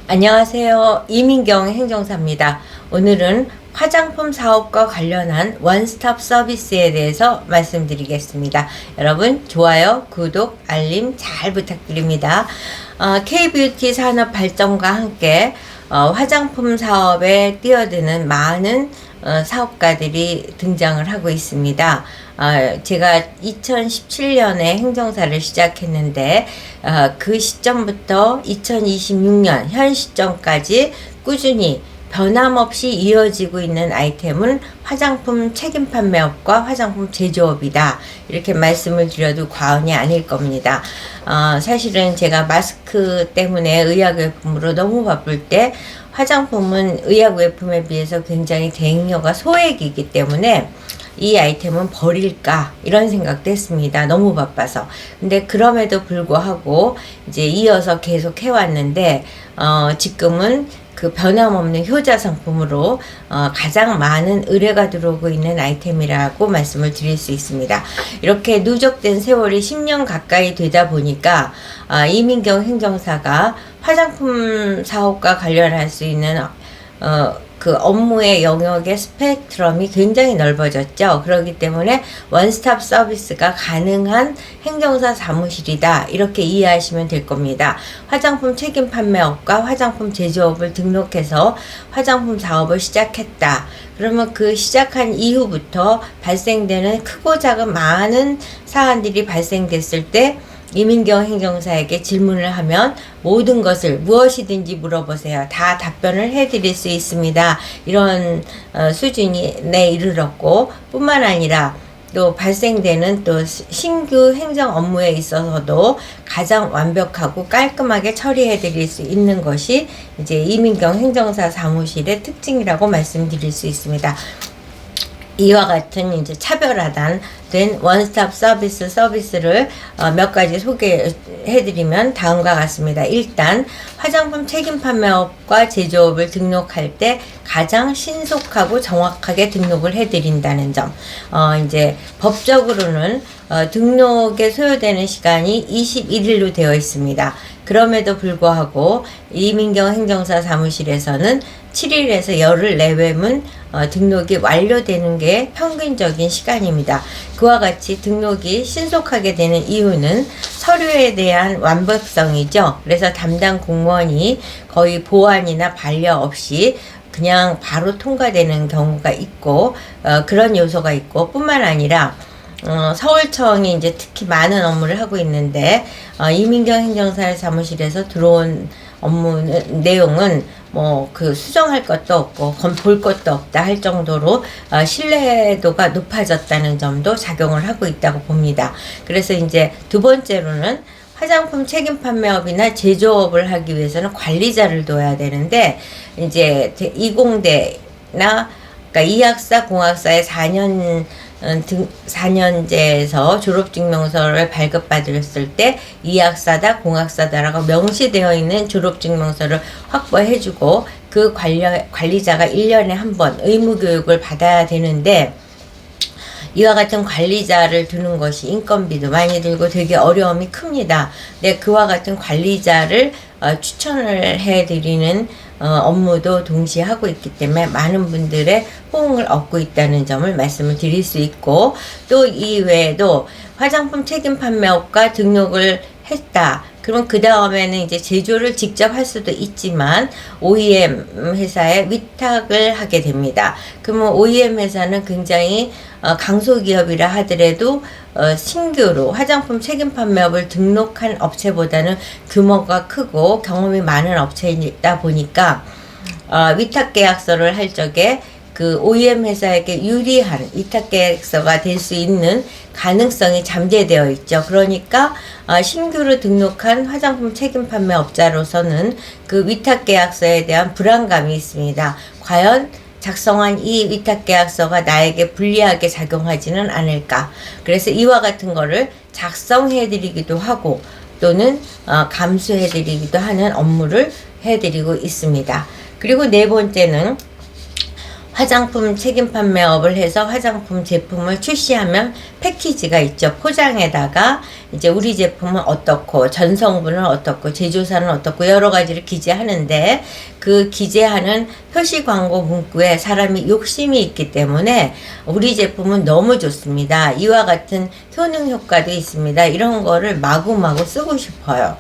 안녕하세요. 이민경 행정사입니다. 오늘은 화장품 사업과 관련한 원스톱 서비스에 대해서 말씀드리겠습니다. 여러분 좋아요, 구독, 알림 잘 부탁드립니다. K-뷰티 산업 발전과 함께 화장품 사업에 뛰어드는 많은 사업가들이 등장을 하고 있습니다. 제가 2017년에 행정사를 시작했는데 그 시점부터 2026년 현 시점까지 꾸준히 변함없이 이어지고 있는 아이템은 화장품 책임 판매업과 화장품 제조업이다. 이렇게 말씀을 드려도 과언이 아닐 겁니다. 사실은 제가 마스크 때문에 의약외품으로 너무 바쁠 때 화장품은 의약외품에 비해서 굉장히 대행료가 소액이기 때문에 이 아이템은 버릴까 이런 생각도 했습니다. 너무 바빠서. 근데 그럼에도 불구하고 이제 이어서 계속 해왔는데 지금은 그 변함없는 효자 상품으로 가장 많은 의뢰가 들어오고 있는 아이템이라고 말씀을 드릴 수 있습니다. 이렇게 누적된 세월이 10년 가까이 되다 보니까 이민경 행정사가 화장품 사업과 관련할 수 있는 그 업무의 영역의 스펙트럼이 굉장히 넓어졌죠. 그렇기 때문에 원스톱 서비스가 가능한 행정사 사무실이다. 이렇게 이해하시면 될 겁니다. 화장품 책임 판매업과 화장품 제조업을 등록해서 화장품 사업을 시작했다. 그러면 그 시작한 이후부터 발생되는 크고 작은 많은 사안들이 발생됐을 때 이민경 행정사에게 질문을 하면 모든 것을 무엇이든지 물어보세요. 다 답변을 해드릴 수 있습니다. 이런 수준에 이르렀고 뿐만 아니라 또 발생되는 또 신규 행정 업무에 있어서도 가장 완벽하고 깔끔하게 처리해 드릴 수 있는 것이 이제 이민경 행정사 사무실의 특징이라고 말씀드릴 수 있습니다. 이와 같은 이제 차별화된 원스톱 서비스를 몇 가지 소개해드리면 다음과 같습니다. 일단 화장품 책임 판매업과 제조업을 등록할 때 가장 신속하고 정확하게 등록을 해드린다는 점. 이제 법적으로는 등록에 소요되는 시간이 21일로 되어 있습니다. 그럼에도 불구하고 이민경 행정사 사무실에서는 7일에서 열흘 내외면 등록이 완료되는 게 평균적인 시간입니다. 그와 같이 등록이 신속하게 되는 이유는 서류에 대한 완벽성이죠. 그래서 담당 공무원이 거의 보완이나 반려 없이 그냥 바로 통과되는 경우가 있고 그런 요소가 있고 뿐만 아니라 서울청이 이제 특히 많은 업무를 하고 있는데 이민경 행정사 사무실에서 들어온 업무 내용은 뭐 그 수정할 것도 없고 볼 것도 없다 할 정도로 신뢰도가 높아졌다는 점도 작용을 하고 있다고 봅니다. 그래서 이제 두 번째로는 화장품 책임 판매업이나 제조업을 하기 위해서는 관리자를 둬야 되는데 이제 이공대나 그러니까 이학사 공학사의 4년제에서 졸업증명서를 발급받았을 때 이학사다 공학사다라고 명시되어 있는 졸업증명서를 확보해주고 그 관리자가 1년에 한 번 의무교육을 받아야 되는데 이와 같은 관리자를 두는 것이 인건비도 많이 들고 되게 어려움이 큽니다. 근데 그와 같은 관리자를 추천을 해드리는 업무도 동시에 하고 있기 때문에 많은 분들의 호응을 얻고 있다는 점을 말씀을 드릴 수 있고 또 이외에도 화장품 책임 판매업과 등록을 했다. 그럼 그 다음에는 이제 제조를 직접 할 수도 있지만 OEM 회사에 위탁을 하게 됩니다. 그러면 OEM 회사는 굉장히 강소기업이라 하더라도 신규로 화장품 책임 판매업을 등록한 업체보다는 규모가 크고 경험이 많은 업체이다 보니까 위탁 계약서를 할 적에 그 OEM 회사에게 유리한 위탁 계약서가 될 수 있는 가능성이 잠재되어 있죠. 그러니까 신규로 등록한 화장품 책임 판매업자로서는 그 위탁 계약서에 대한 불안감이 있습니다. 과연 작성한 이 위탁 계약서가 나에게 불리하게 작용하지는 않을까. 그래서 이와 같은 거를 작성해 드리기도 하고 또는 감수해 드리기도 하는 업무를 해 드리고 있습니다. 그리고 네 번째는 화장품 책임 판매업을 해서 화장품 제품을 출시하면 패키지가 있죠. 포장에다가 이제 우리 제품은 어떻고, 전성분은 어떻고, 제조사는 어떻고, 여러 가지를 기재하는데, 그 기재하는 표시 광고 문구에 사람이 욕심이 있기 때문에 우리 제품은 너무 좋습니다. 이와 같은 효능 효과도 있습니다. 이런 거를 마구마구 쓰고 싶어요.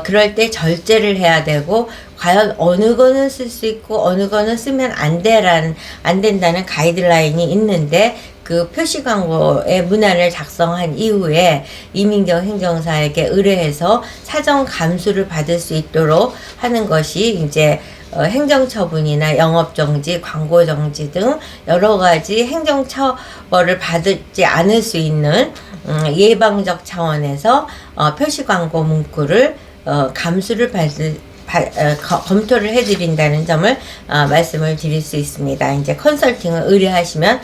그럴 때 절제를 해야 되고, 과연 어느 거는 쓸 수 있고 어느 거는 쓰면 안 된다는 가이드라인이 있는데, 그 표시 광고의 문안을 작성한 이후에 이민경 행정사에게 의뢰해서 사정 감수를 받을 수 있도록 하는 것이 이제 행정처분이나 영업정지, 광고정지 등 여러 가지 행정처벌을 받지 않을 수 있는 예방적 차원에서 표시광고 문구를 감수를 검토를 해드린다는 점을 말씀을 드릴 수 있습니다. 이제 컨설팅을 의뢰하시면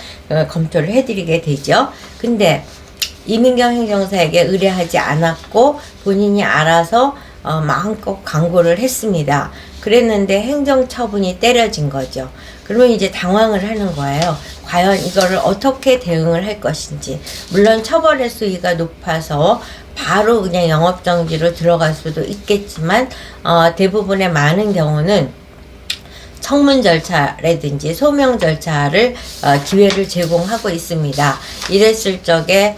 검토를 해드리게 되죠. 근데 이민경 행정사에게 의뢰하지 않았고 본인이 알아서 마음껏 광고를 했습니다. 그랬는데 행정처분이 때려진 거죠. 그러면 이제 당황을 하는 거예요. 과연 이거를 어떻게 대응을 할 것인지. 물론 처벌의 수위가 높아서 바로 그냥 영업정지로 들어갈 수도 있겠지만 대부분의 많은 경우는 청문 절차라든지 소명 절차를 기회를 제공하고 있습니다. 이랬을 적에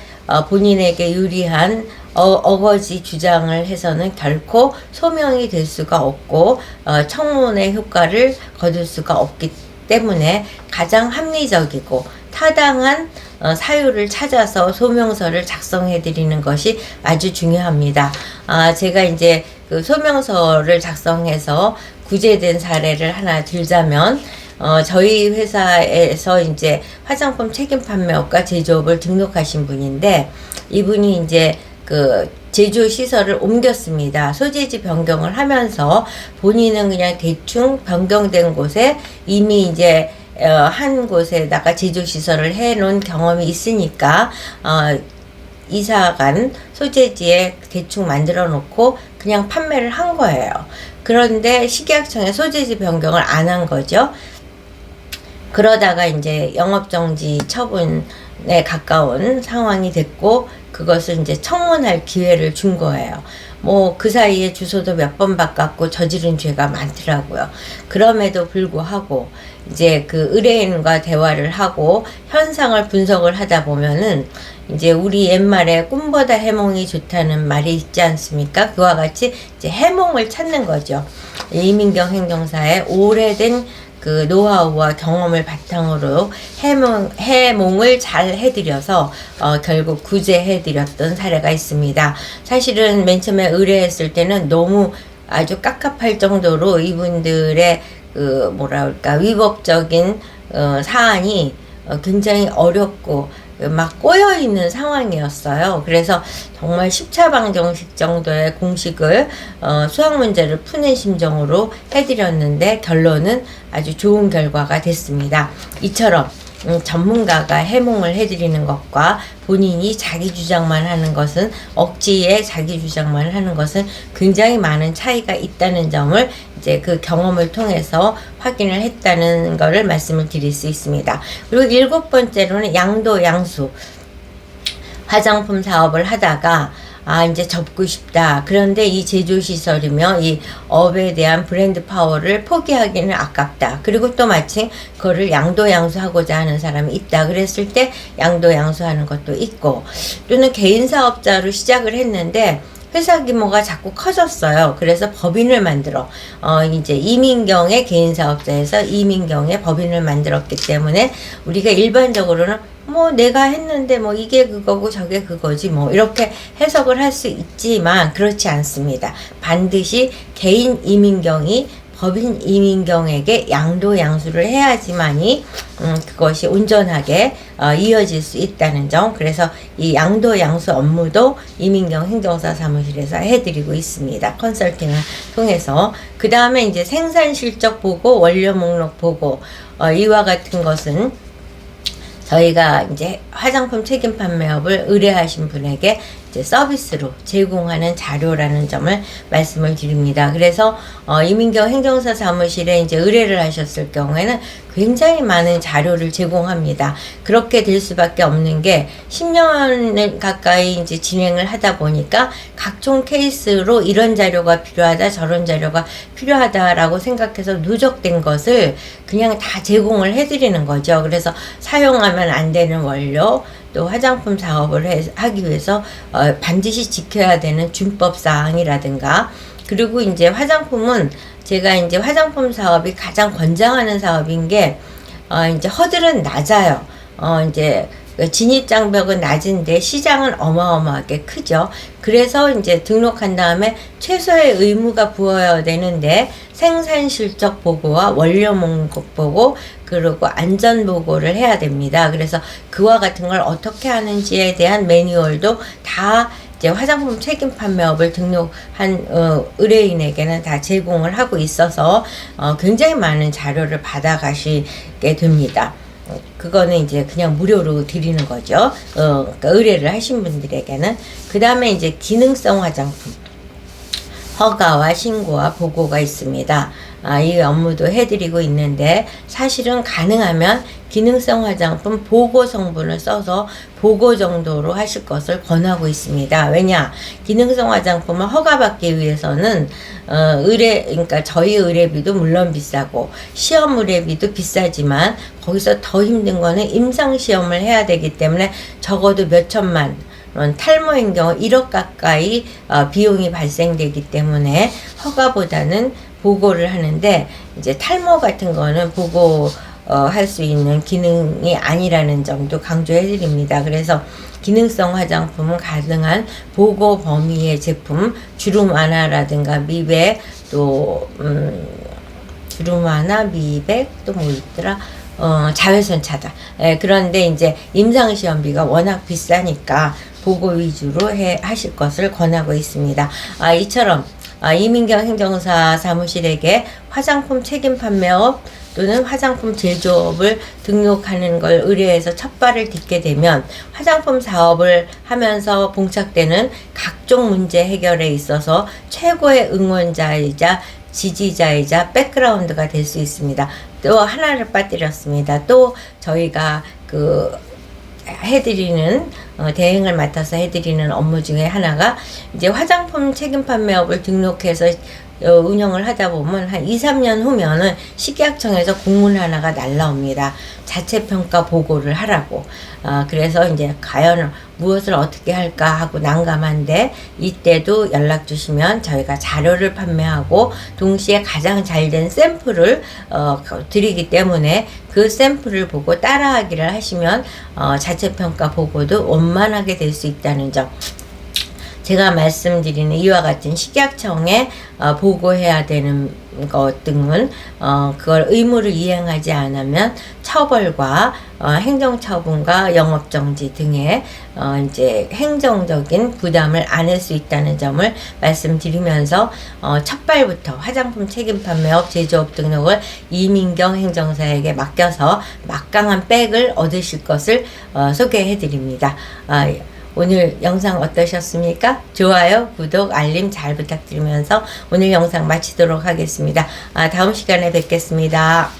본인에게 유리한 어거지 주장을 해서는 결코 소명이 될 수가 없고 청문의 효과를 거둘 수가 없기 때문에 가장 합리적이고 타당한 사유를 찾아서 소명서를 작성해 드리는 것이 아주 중요합니다. 제가 이제 그 소명서를 작성해서 구제된 사례를 하나 들자면 저희 회사에서 이제 화장품 책임 판매업과 제조업을 등록하신 분인데, 이분이 이제 그 제조 시설을 옮겼습니다. 소재지 변경을 하면서 본인은 그냥 대충 변경된 곳에 이미 이제 한 곳에다가 제조 시설을 해 놓은 경험이 있으니까 이사간 소재지에 대충 만들어 놓고 그냥 판매를 한 거예요. 그런데 식약청에 소재지 변경을 안 한 거죠. 그러다가 이제 영업정지 처분에 가까운 상황이 됐고, 그것을 이제 청문할 기회를 준 거예요. 뭐 그 사이에 주소도 몇 번 바꿨고 저지른 죄가 많더라고요. 그럼에도 불구하고 이제 그 의뢰인과 대화를 하고 현상을 분석을 하다 보면은 이제 우리 옛말에 꿈보다 해몽이 좋다는 말이 있지 않습니까? 그와 같이 이제 해몽을 찾는 거죠. 이민경 행정사의 오래된 그 노하우와 경험을 바탕으로 해몽을 잘 해드려서 결국 구제해드렸던 사례가 있습니다. 사실은 맨 처음에 의뢰했을 때는 너무 아주 깝깝할 정도로 이분들의 그 뭐랄까 위법적인 사안이 굉장히 어렵고 막 꼬여있는 상황이었어요. 그래서 정말 십차방정식 정도의 공식을 수학 문제를 푸는 심정으로 해드렸는데 결론은 아주 좋은 결과가 됐습니다. 이처럼 전문가가 해몽을 해드리는 것과 본인이 자기 주장만 하는 것은, 억지에 자기 주장만 하는 것은 굉장히 많은 차이가 있다는 점을 이제 그 경험을 통해서 확인을 했다는 것을 말씀을 드릴 수 있습니다. 그리고 7번째로는 양도 양수. 화장품 사업을 하다가 이제 접고 싶다. 그런데 이 제조시설이며 이 업에 대한 브랜드 파워를 포기하기는 아깝다. 그리고 또 마침 그거를 양도양수하고자 하는 사람이 있다. 그랬을 때 양도양수하는 것도 있고, 또는 개인사업자로 시작을 했는데 회사 규모가 자꾸 커졌어요. 그래서 법인을 만들어 이제 이민경의 개인사업자에서 이민경의 법인을 만들었기 때문에 우리가 일반적으로는 뭐 내가 했는데 뭐 이게 그거고 저게 그거지 뭐 이렇게 해석을 할 수 있지만 그렇지 않습니다. 반드시 개인 이민경이 법인 이민경에게 양도양수를 해야지만이 그것이 온전하게 이어질 수 있다는 점. 그래서 이 양도양수 업무도 이민경 행정사 사무실에서 해드리고 있습니다. 컨설팅을 통해서. 그 다음에 이제 생산실적 보고, 원료 목록 보고, 이와 같은 것은 저희가 이제 화장품 책임 판매업을 의뢰하신 분에게 이제 서비스로 제공하는 자료라는 점을 말씀을 드립니다. 그래서 이민경 행정사 사무실에 이제 의뢰를 하셨을 경우에는 굉장히 많은 자료를 제공합니다. 그렇게 될 수밖에 없는 게 10년 가까이 이제 진행을 하다 보니까 각종 케이스로 이런 자료가 필요하다, 저런 자료가 필요하다라고 생각해서 누적된 것을 그냥 다 제공을 해드리는 거죠. 그래서 사용하면 안 되는 원료, 또 화장품 사업을 하기 위해서 반드시 지켜야 되는 준법 사항이라든가, 그리고 이제 화장품은 제가 이제 화장품 사업이 가장 권장하는 사업인 게 이제 허들은 낮아요. 이제 진입 장벽은 낮은데 시장은 어마어마하게 크죠. 그래서 이제 등록한 다음에 최소의 의무가 부어야 되는데 생산 실적 보고와 원료 목록 보고, 그리고 안전 보고를 해야 됩니다. 그래서 그와 같은 걸 어떻게 하는지에 대한 매뉴얼도 다 이제 화장품 책임 판매업을 등록한 의뢰인에게는 다 제공을 하고 있어서 굉장히 많은 자료를 받아가시게 됩니다. 그거는 이제 그냥 무료로 드리는 거죠. 그러니까 의뢰를 하신 분들에게는. 그 다음에 이제 기능성 화장품 허가와 신고와 보고가 있습니다. 이 업무도 해드리고 있는데, 사실은 가능하면 기능성 화장품 보고 성분을 써서 보고 정도로 하실 것을 권하고 있습니다. 왜냐? 기능성 화장품을 허가받기 위해서는 그러니까 저희 의뢰비도 물론 비싸고 시험 의뢰비도 비싸지만, 거기서 더 힘든 거는 임상 시험을 해야 되기 때문에 적어도 몇 천만, 탈모인 경우 1억 가까이 비용이 발생되기 때문에 허가보다는 보고를 하는데, 이제 탈모 같은 거는 보고 할 수 있는 기능이 아니라는 점도 강조해 드립니다. 그래서 기능성 화장품은 가능한 보고 범위의 제품, 주름 완화라든가 미백, 또 주름 완화, 미백, 또 뭐 있더라, 자외선 차단. 그런데 이제 임상시험비가 워낙 비싸니까 보고 위주로 하실 것을 권하고 있습니다. 이처럼 이민경 행정사 사무실에게 화장품 책임 판매업 또는 화장품 제조업을 등록하는 걸 의뢰해서 첫 발을 딛게 되면 화장품 사업을 하면서 봉착되는 각종 문제 해결에 있어서 최고의 응원자이자 지지자이자 백그라운드가 될 수 있습니다. 또 하나를 빠뜨렸습니다. 또 저희가 해드리는 대행을 맡아서 해드리는 업무 중에 하나가, 이제 화장품 책임 판매업을 등록해서 운영을 하다 보면 한 2, 3년 후면은 식약청에서 공문 하나가 날라옵니다. 자체평가 보고를 하라고. 그래서 이제 과연 무엇을 어떻게 할까 하고 난감한데, 이때도 연락 주시면 저희가 자료를 판매하고 동시에 가장 잘된 샘플을 드리기 때문에 그 샘플을 보고 따라하기를 하시면 자체평가 보고도 원만하게 될 수 있다는 점, 제가 말씀드리는 이와 같은 식약청에 보고해야 되는 것 등은 그걸 의무를 이행하지 않으면 처벌과 행정처분과 영업정지 등의 이제 행정적인 부담을 안을 수 있다는 점을 말씀드리면서 첫발부터 화장품 책임 판매업 제조업 등록을 이민경 행정사에게 맡겨서 막강한 백을 얻으실 것을 소개해 드립니다. 오늘 영상 어떠셨습니까? 좋아요, 구독, 알림 잘 부탁드리면서 오늘 영상 마치도록 하겠습니다. 다음 시간에 뵙겠습니다.